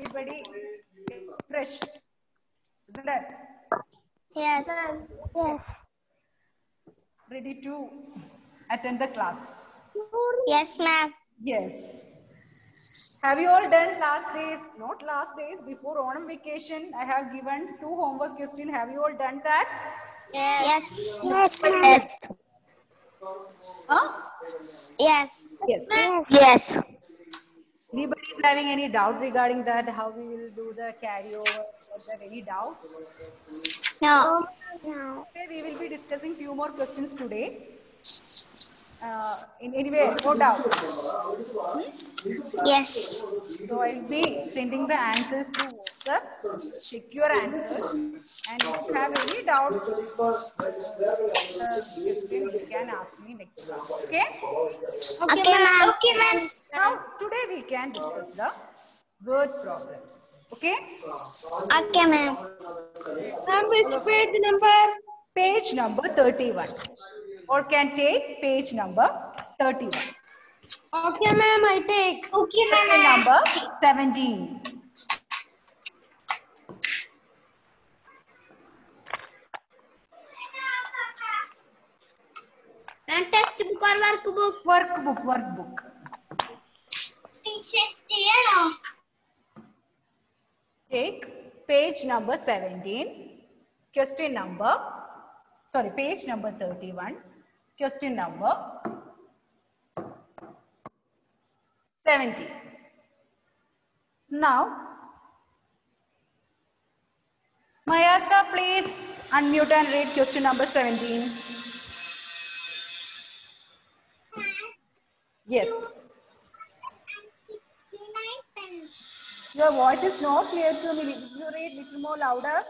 Everybody fresh, isn't it? Yes. Yes. Ready to attend the class? Yes, ma'am. Yes. Have you all done last days? Not last days, before Onam vacation, I have given 2 homework questions. Have you all done that? Yes. Yes, ma'am. Huh? Yes. Yes. Yes. Anybody is having any doubt regarding that? How we will do the carryover? Is there any doubt? No. No. Okay, we will be discussing few more questions today. In anyway, no doubts. Yes. So I'll be sending the answers through WhatsApp. Check your answers. And if you have any doubts the question, you can ask me next class. Okay? Okay, ma'am. Okay, ma'am. Now, today we can discuss the word problems. Okay? Okay, ma'am. Which page number? Page number 31. Or can take page number 31. Okay, ma'am. I take. Okay, Question ma'am. number 17. And textbook or workbook? Workbook. Take page number 17. Question number, sorry, page number 31. Question number 70. Now, Mayasa, please unmute and read question number 17. Yes. Your voice is not clear to me. If you read little more louder.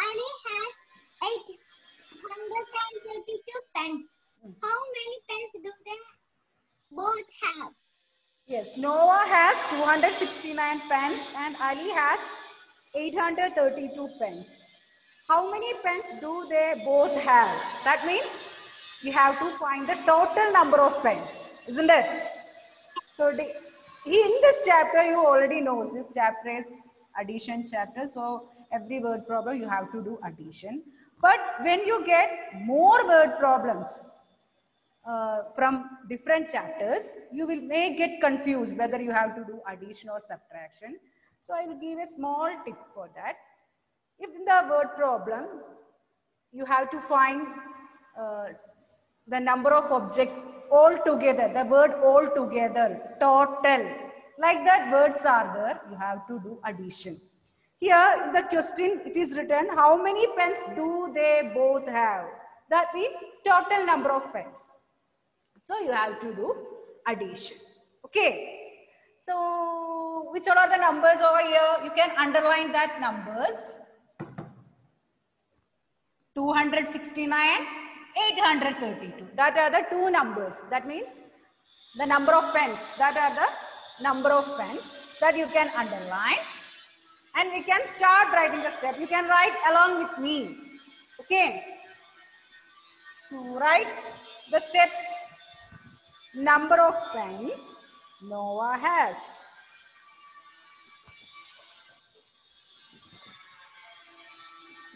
Ali has 832 pens. How many pens do they both have? Yes, Noah has 269 pens and Ali has 832 pens. How many pens do they both have? That means you have to find the total number of pens, isn't it? So in this chapter, you already know this chapter is addition chapter. So every word problem you have to do addition. But when you get more word problems from different chapters, you may get confused whether you have to do addition or subtraction. So I will give a small tip for that. If in the word problem, you have to find the number of objects all together, the word all together, total. Like that words are there, you have to do addition. Here in the question, it is written, how many pens do they both have? That means total number of pens. So you have to do addition. Okay. So which are the numbers over here? You can underline that numbers. 269, 832. That are the two numbers. That means the number of pens. That are the number of pens that you can underline. And we can start writing the step. You can write along with me. Okay. So write the steps. Number of pens Noah has.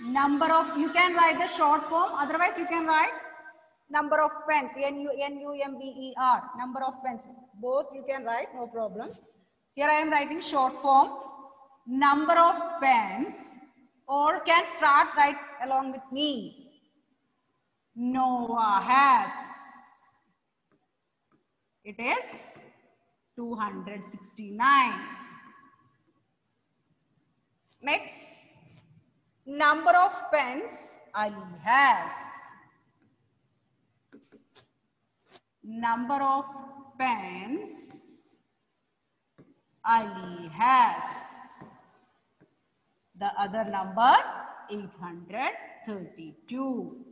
Number of, you can write the short form, otherwise you can write number of pens, N-U-M-B-E-R, number of pens. Both you can write, no problem. Here I am writing short form, number of pens, or can start right along with me. Noah has. It is 269. Next, number of pens Ali has. Number of pens Ali has. The other number 832.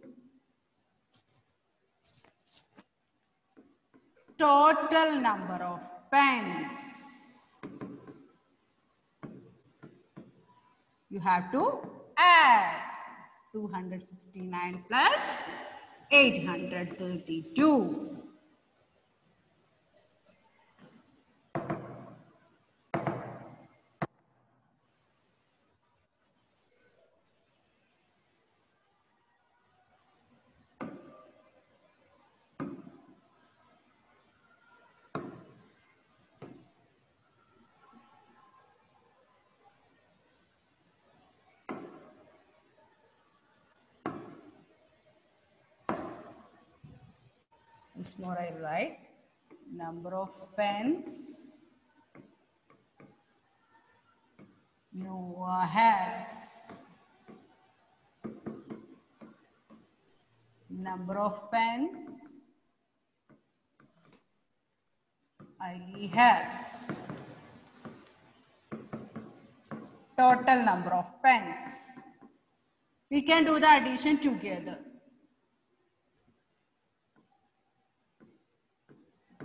Total number of pens. You have to add 269 plus 832. This more I will write. Number of pens Noah has. Number of pens Ali has. Total number of pens. We can do the addition together.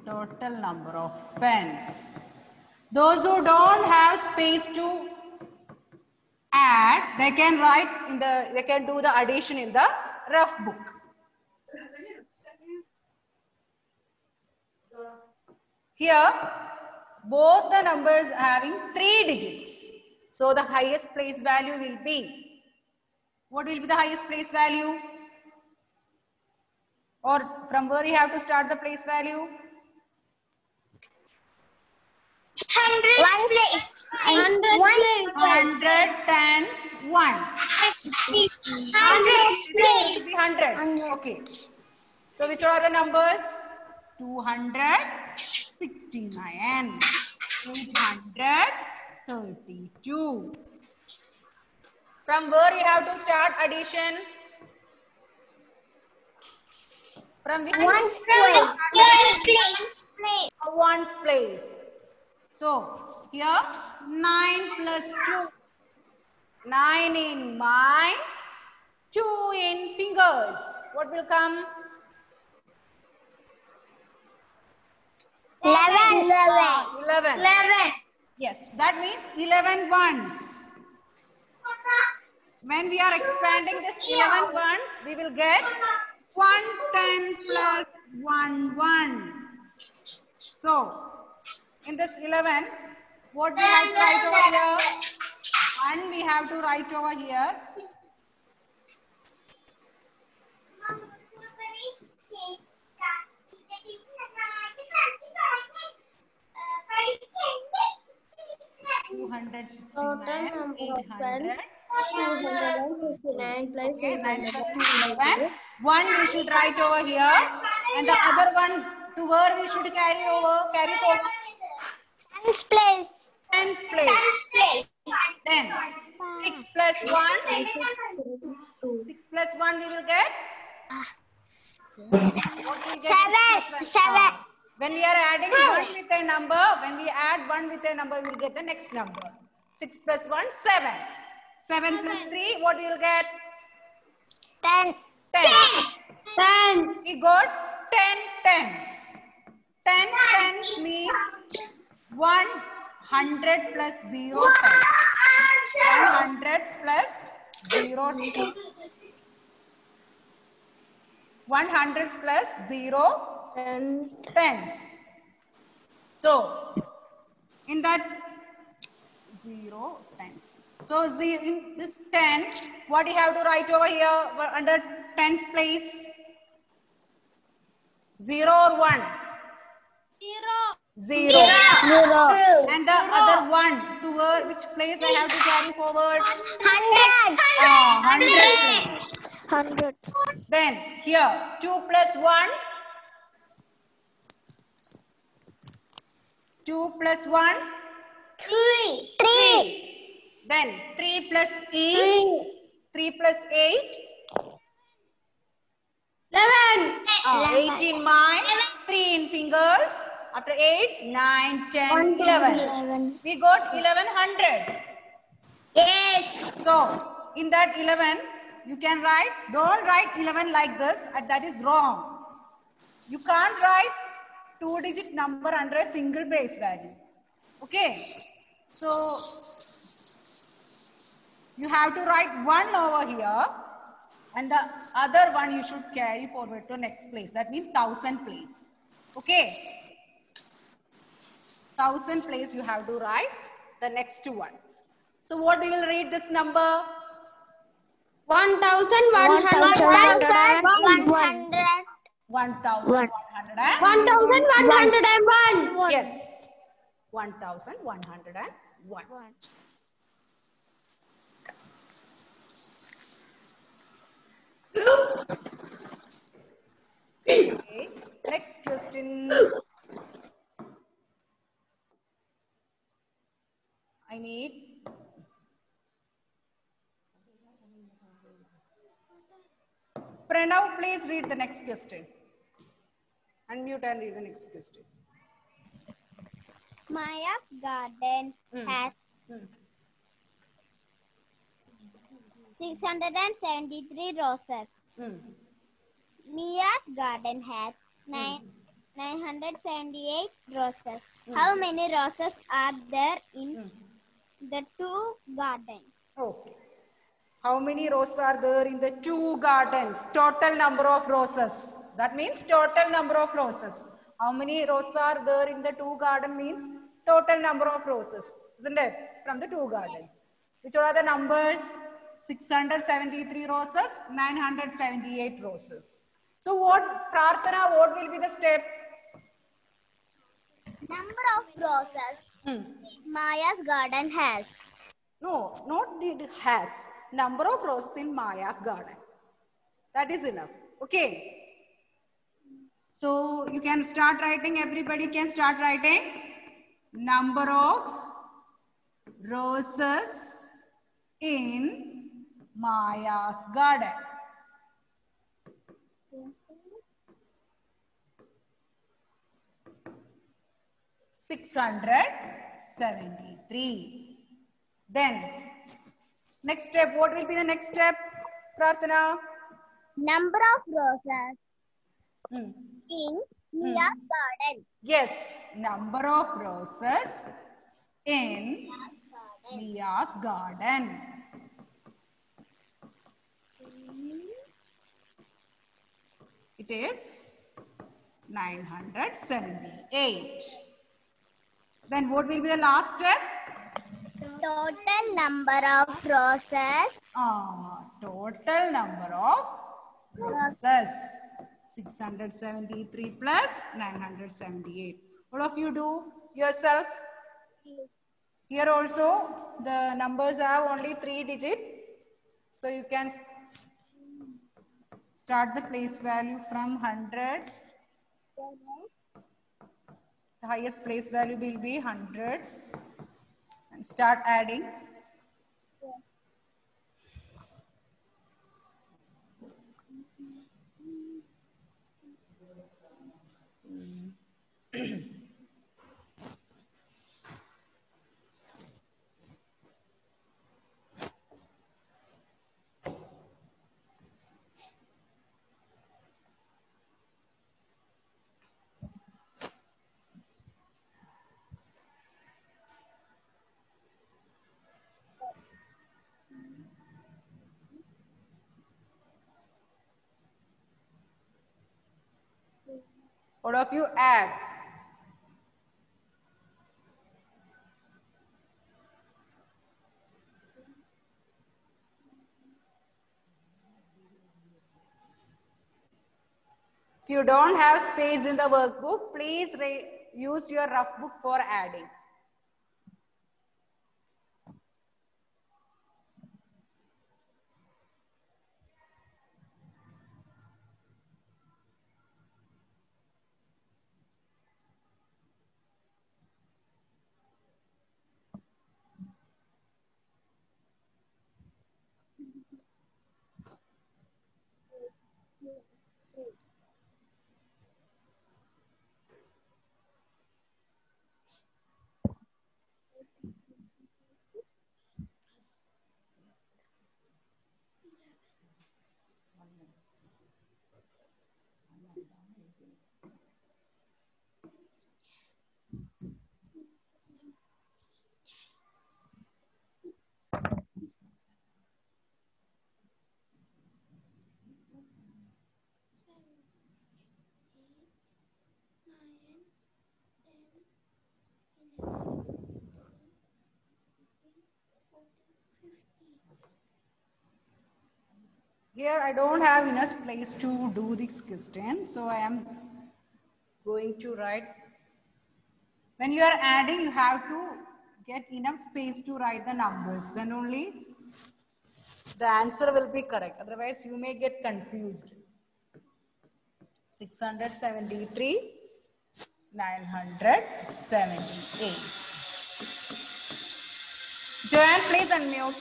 Total number of pens. Those who don't have space to add, they can write in the, they can do the addition in the rough book. Here, both the numbers are having 3 digits. So the highest place value will be, what will be the highest place value? Or from where you have to start the place value? 100 place. 100 tens ones. 100 place. Hundreds. Okay. So which are the numbers? 269, 832. From where you have to start addition? From which Ones place. Ones place. So here 9 plus 2. 9 in mind, 2 in fingers. What will come? 11. Yes, that means 11 ones. When we are expanding this 11 ones, we will get 110 plus 1 1. So, in this 11, what we have to write over here? 1 we have to write over here. Total number of pens 259 plus Okay, 9 plus 2, 800. 11. 1 we should write over here, and the other one to where we should carry forward? Tens place. Tens place. Then 6 plus 1. 6 plus 1 we will get? What we get? 7. When we are adding 1 with a number, when we add 1 with a number, we will get the next number. 6 plus 1, 7. 7 plus 3, what we will get? 10. 10. We got 10 tens. 10 tens means 100 plus 0 tens. 100 plus 0 tens. 100 plus 0 tens. So, in that 0 tens. So, in this 10, what you have to write over here under tens place? 0 or 1? 0. And the other one, to which place I have to carry forward? 100. 100 place. Then here 2 plus 1. 2 plus 1. 3. Then 3 plus 8. 3 plus 8. 11. 8 in mind. 3 in fingers. After 8, 9, 10, 11. We got 1100. Yes. So, in that 11, you can write, don't write 11 like this, that is wrong. You can't write 2-digit number under a single base value. Okay? So, you have to write 1 over here, and the other one you should carry forward to next place. That means 1000 place. Okay? 1000 place you have to write the next one. So what we will read this number? 1101. 1101. Yes. 1101. Okay. Next question. I need Pranav, please read the next question. Unmute and read the next question. Maya's garden has 673 roses. Mia's garden has 978 roses. How many roses are there in the two gardens? Okay. How many roses are there in the two gardens? Total number of roses. That means total number of roses. How many roses are there in the two gardens means total number of roses. Isn't it? From the two gardens. Which are the numbers? 673 roses, 978 roses. So what, Prarthana, what will be the step? Number of roses Maya's garden has. No, not did has. Number of roses in Maya's garden. That is enough. Okay. So you can start writing. Everybody can start writing. Number of roses in Maya's garden. $673. Then, next step. What will be the next step, Prarthana? Number of roses in Mia's garden. Yes, number of roses in Mia's garden. It is 978. Then what will be the last step? Total number of roses. Total number of roses. 673 plus 978. What of you do yourself? Here also the numbers have only 3 digits. So you can start the place value from hundreds. The highest place value will be hundreds. And start adding. What of you add? If you don't have space in the workbook, please use your rough book for adding. Here I don't have enough place to do this question, so I am going to write. When you are adding, you have to get enough space to write the numbers. Then only the answer will be correct. Otherwise, you may get confused. 673, 978. Joanne, please unmute.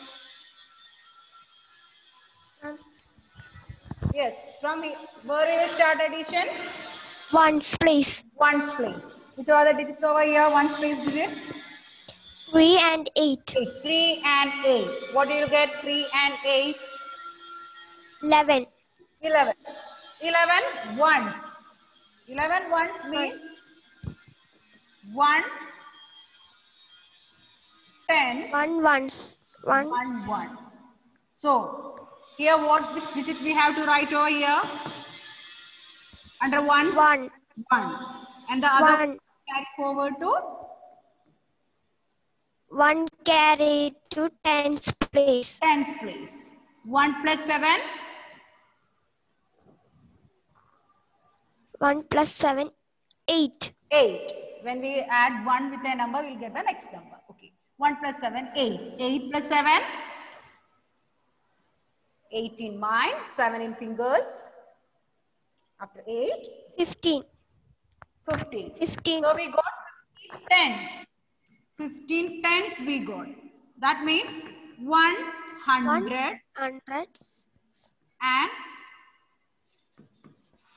Yes, from where you will start addition? Ones, please. Ones place. Which are the digits over here? Ones place digit? 3 and 8. 8. 3 and 8. What do you get? 3 and 8? 11. 11. 11 ones. 11 ones means 1, 10, 1 ones. 1. 1, 1. So, here which digit we have to write over here? Under ones? 1. 1. And the other 1. carry forward to 1 carry to tens place. tens place. 1 plus 7? 1 plus 7, 8. 8. When we add 1 with a number, we'll get the next number. Okay. 1 plus 7, 8. 8 plus 7? 8 in mind, 7 in fingers. After 8? 15. 15. 15. So we got 15 tens. 15 tens we got. That means 100 hundreds. and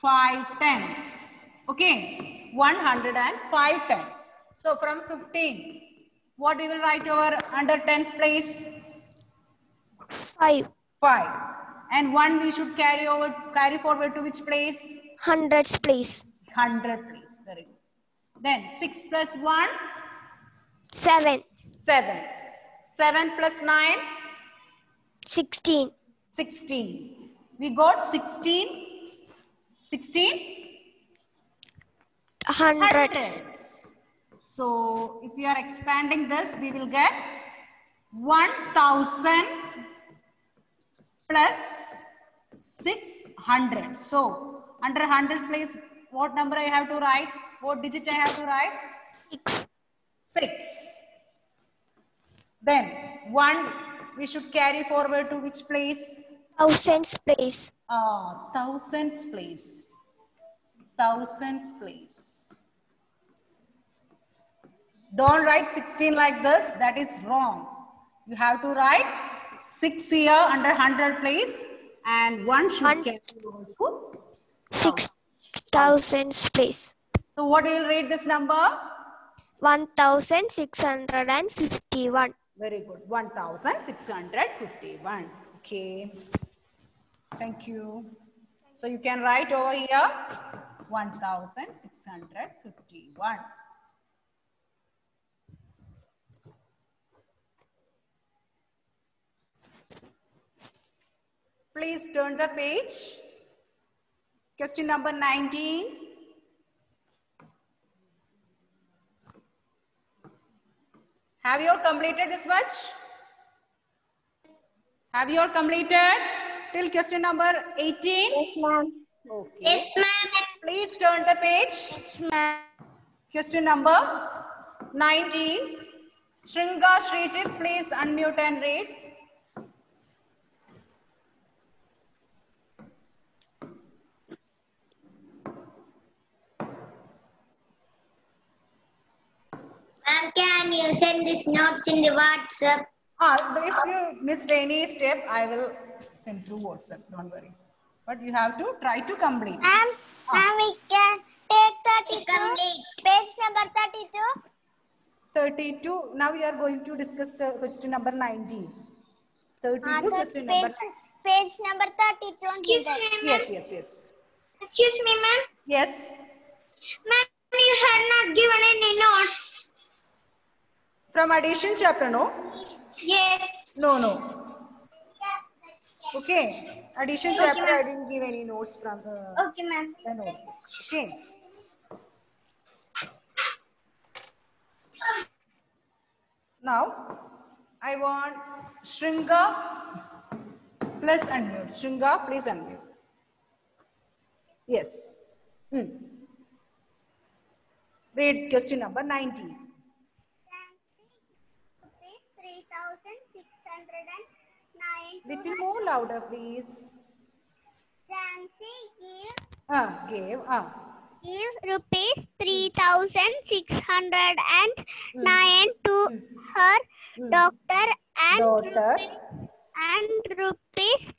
5 tens. Okay. 105 tens. So from 15, what we will write over under tens place? 5. 5. And 1 we should carry forward to which place? Hundreds place. 100 place. Very good. Then 6 plus 1? 7. 7. 7 plus 9? 16. 16. We got 16. 16? Hundreds. So if we are expanding this, we will get 1000 plus 600. So under hundreds place, what number I have to write? What digit I have to write? 6. 6. Then 1 we should carry forward to which place? Thousands place. Thousands place. Thousands place. Don't write 16 like this. That is wrong. You have to write 6 here under 100 place and 1 should carry over to 6,000 place. So what do you read this number? 1,651. Very good. 1,651. Okay. Thank you. So you can write over here 1,651. Please turn the page. Question number 19. Have you all completed this much? Have you all completed till question number 18? Yes, ma'am. Okay. Yes, ma'am. Please turn the page. Yes, ma'am. Question number 19. Shringa Srijit, please unmute and read. Ma'am, can you send these notes in the WhatsApp? If you missed any step, I will send through WhatsApp. Don't worry. But you have to try to complete. Ma'am, we can take 32. Page number 32. 32. Now we are going to discuss the question number 19. 32 question number. Page number 32. Excuse me, ma'am. Yes. Excuse me, ma'am. Yes. Ma'am, you had not given any notes. From addition chapter, no? Yes. No. Okay. Addition chapter, I didn't give any notes from the Okay, ma'am. notebook. Okay. Now, I want Shringa plus unmute. Shringa, please unmute. Yes. Read question number 19. 3,609. Little more louder, please. Jansi gives Gave. Give rupees 3,609 to her daughter Daughter. and rupees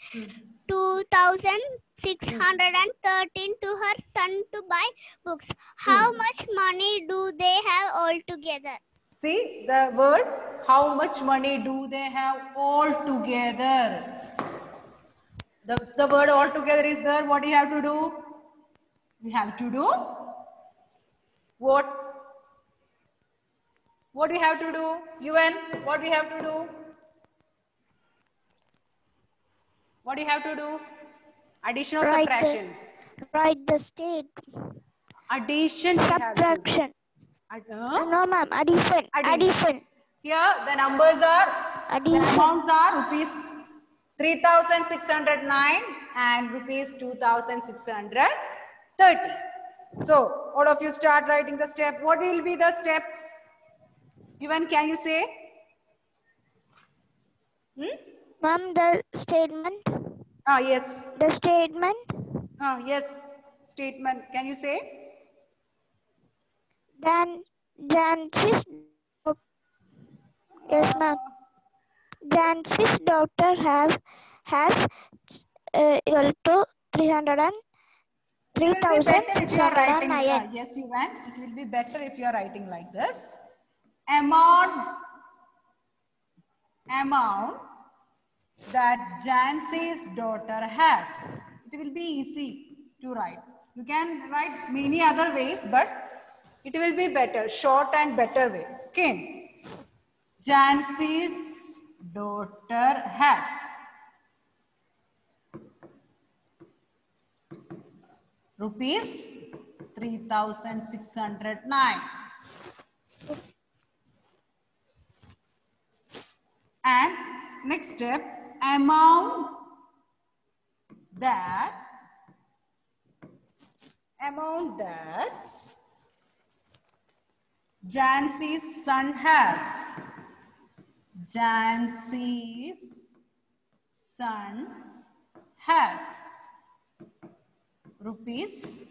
2,613 to her son to buy books. How much money do they have altogether? See the word, how much money do they have all together? The word all together is there. What do you have to do? We have to do what? What do we have to do? UN, what do we have to do? What do you have to do? Addition or subtraction? Write the state. Addition. Subtraction. No, ma'am. Addition. Here the numbers are, Addition. the amounts are rupees 3,609 and rupees 2,630. So all of you start writing the step. What will be the steps? Even can you say? Ma'am, the statement. Yes. The statement. Yes. Statement. Can you say? Jancy's. Yes, ma'am. Jancy's daughter has equal to 3,609. Yes, you can. It will be better if you are writing like this. Amount that Jancy's daughter has. It will be easy to write. You can write many other ways, but it will be better, short and better way. Okay. Jancy's daughter has rupees 3,609. And next step, amount that Jancy's son has. Jancy's son has rupees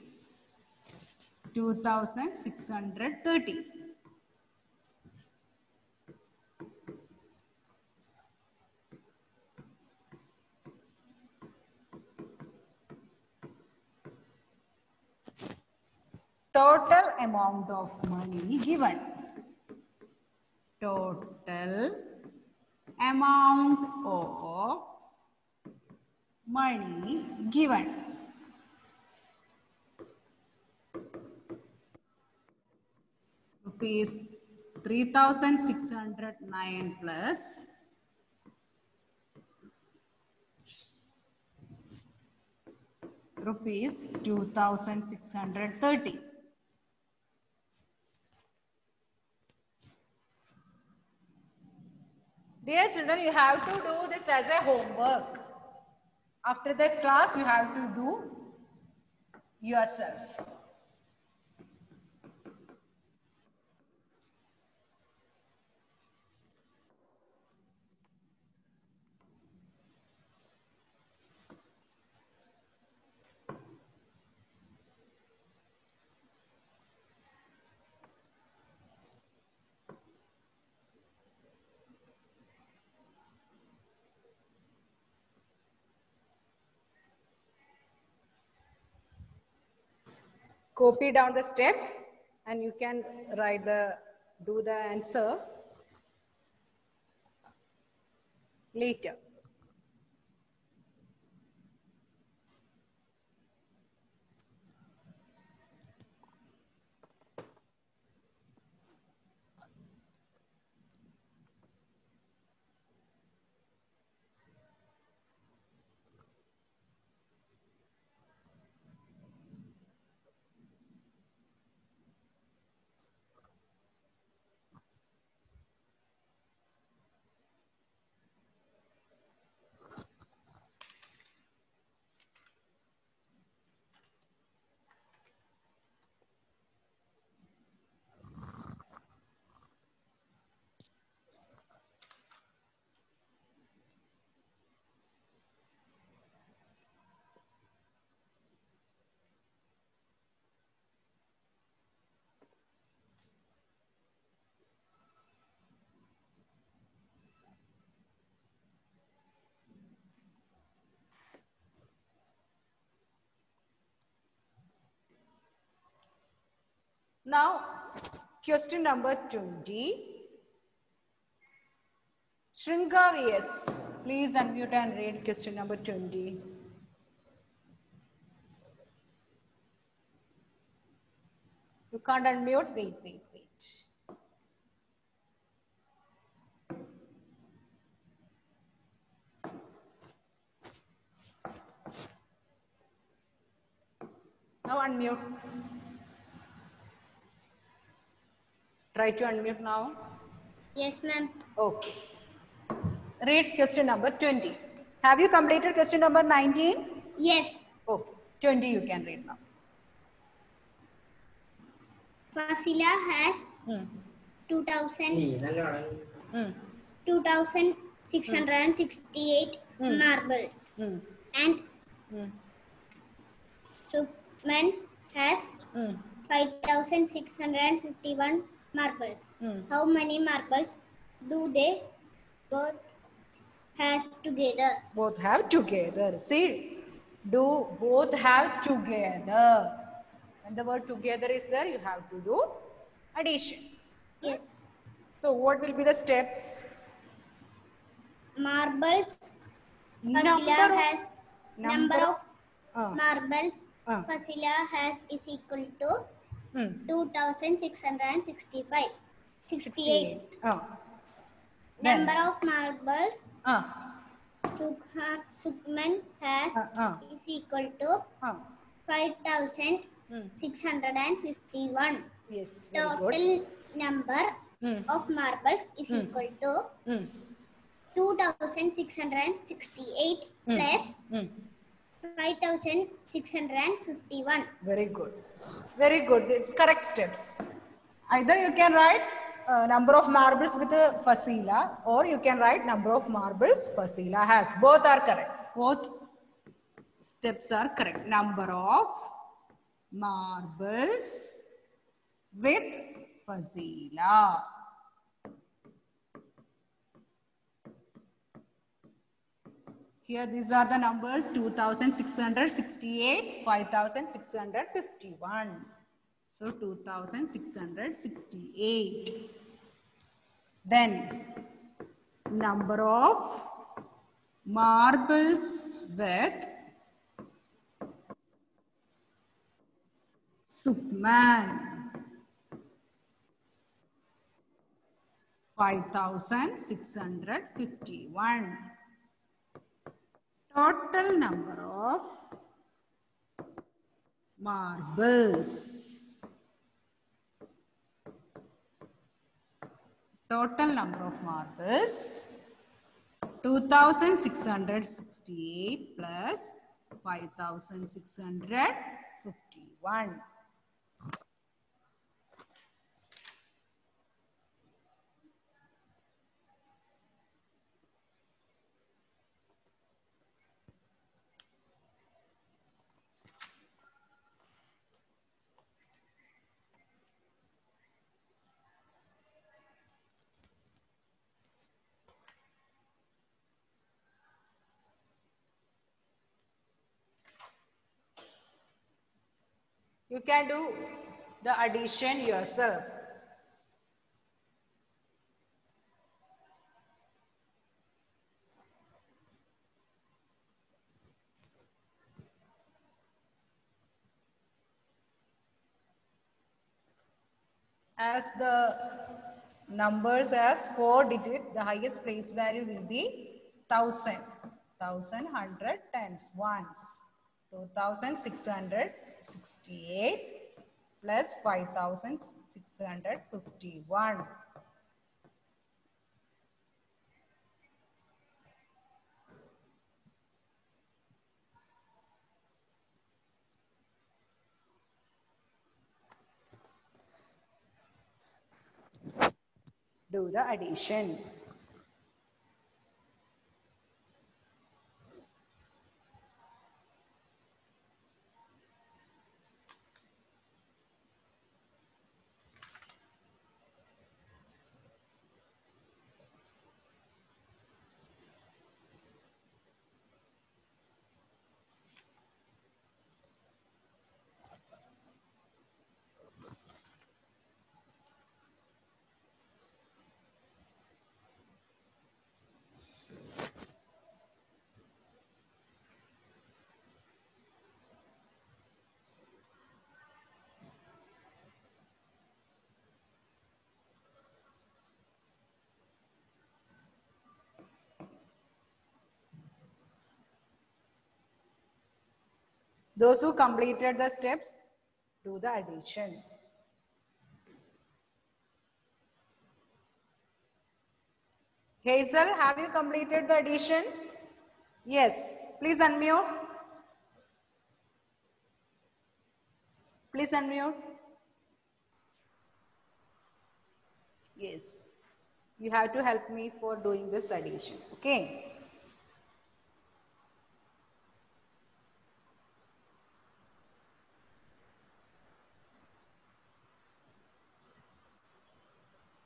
2,630. Total amount of money given. Total amount of money given. Rupees 3,609 plus rupees 2,630. Dear children, you have to do this as a homework. After the class, you have to do yourself. Copy down the step and you can do the answer later. Now, question number 20. Shringa VS, please unmute and read question number 20. You can't unmute? Wait. Now unmute. Try to unmute now. Yes, ma'am. Okay. Read question number 20. Have you completed question number 19? Yes. Okay. 20 you can read now. Fasila has 2,668 marbles. And Sukhman has 5,651 marbles. How many marbles do they both have together? Both have together. See, do both have together. When the word together is there, you have to do addition. Yes. So what will be the steps? Marbles. Number Fasila of- has number of Ah. marbles. Ah. Fasila has is equal to 2,665. 68. Then. Number of marbles Ah. Sukhman has is equal to 5,651. Yes, very Total good. number of marbles is equal to 2,668 plus 5,651. Very good. Very good. It's correct steps. Either you can write number of marbles with Fasila, or you can write number of marbles Fasila has. Both are correct. Both steps are correct. Number of marbles with Fasila. Here these are the numbers 2,668, 5,651. So 2,668. Then number of marbles with Sukhman, 5,651. Total number of marbles. Total number of marbles 2,668 plus 5,651. You can do the addition yourself. As the numbers as 4 digit, the highest place value will be 1,000. 1,000, 100, tens, ones. 2,668 plus 5,651. Do the addition. Those who completed the steps, do the addition. Hazel, have you completed the addition? Yes. Please unmute. Please unmute. Yes. You have to help me for doing this addition. Okay.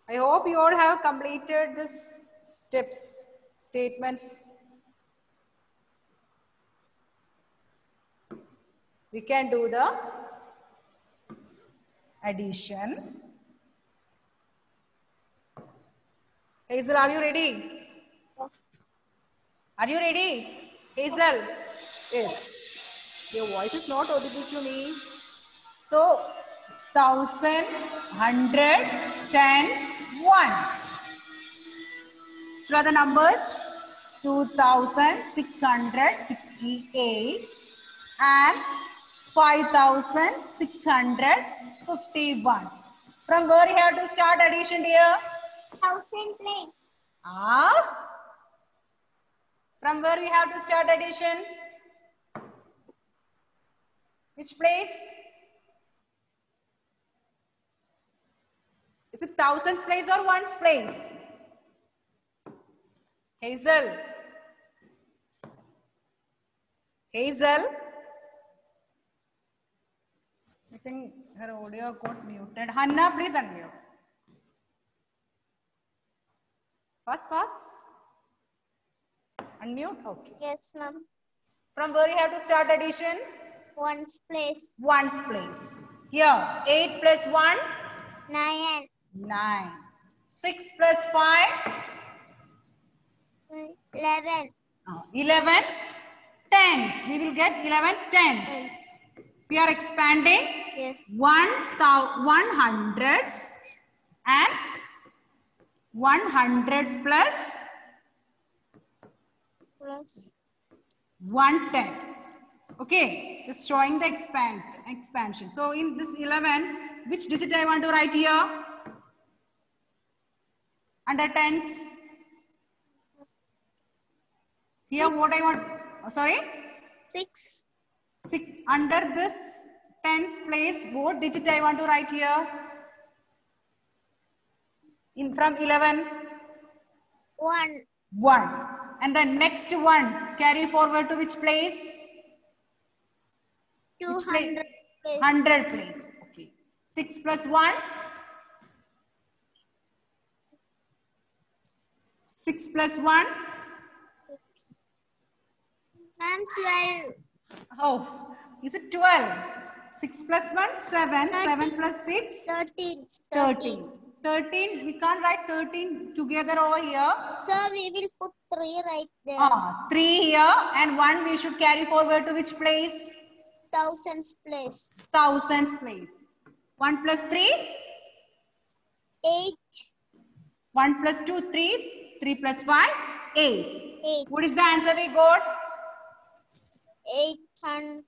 I hope you all have completed this steps, statements. We can do the addition. Hazel, are you ready? Are you ready? Hazel? Yes. Your voice is not audible to me. So, 1000, 100, tens, ones. What are the numbers? 2668 and 5651. From where you have to start addition, dear? 1000 place. From where we have to start addition? Which place? Is it thousands place or ones place? Hazel? Hazel? I think her audio got muted. Hannah, please unmute. Fast. Unmute? Okay. Yes, ma'am. From where you have to start addition? Ones place. Ones place. Here, 8 plus 1? 9. 9. 6 plus 5? 11. 11 tens. We will get 11 tens. We are expanding. Yes. 100s and 100s plus Plus. 110. Okay, just showing the expansion. So in this 11, which digit I want to write here? Under tens. Here what I want, sorry? 6. 6. Under this tens place, what digit I want to write here? In from 11? 1. 1. And the next one, carry forward to which place? 200 place. 100 place. Okay. 6 plus 1? 6 plus 1? And 12. Oh, is it 12? 6 plus 1? 7. 7 plus 6? 13. 13. 13, we can't write 13 together over here. So we will put 3 right there. 3 here and 1 we should carry forward to which place? Thousands place. Thousands place. 1 plus 3? 8. 1 plus 2, 3. 3 plus 5? 8. 8. What is the answer we got? 800.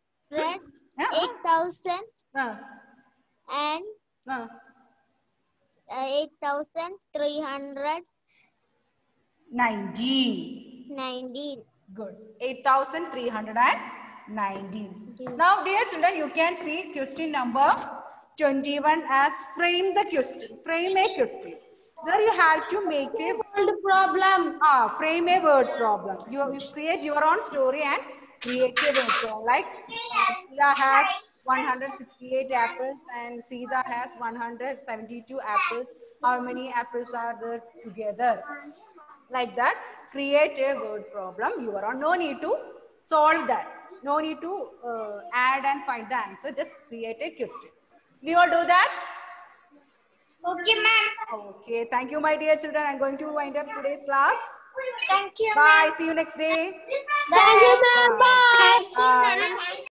Yeah. 8,000 Uh, and uh. 8,319. 19. Good. 8,319. Now, dear children, you can see question number 21 as frame the question. Frame a question. There you have to make a word problem. Frame a word problem. You create your own story and create a word problem. Like Sheila has 168 apples and Sita has 172 apples. How many apples are there together? Like that, create a word problem. You are on. No need to solve that. No need to add and find the answer. Just create a question. We all do that? Okay, ma'am. Okay. Thank you, my dear children. I'm going to wind up today's class. Thank you, Bye. See you next day. Thank you, ma'am. Bye. Bye.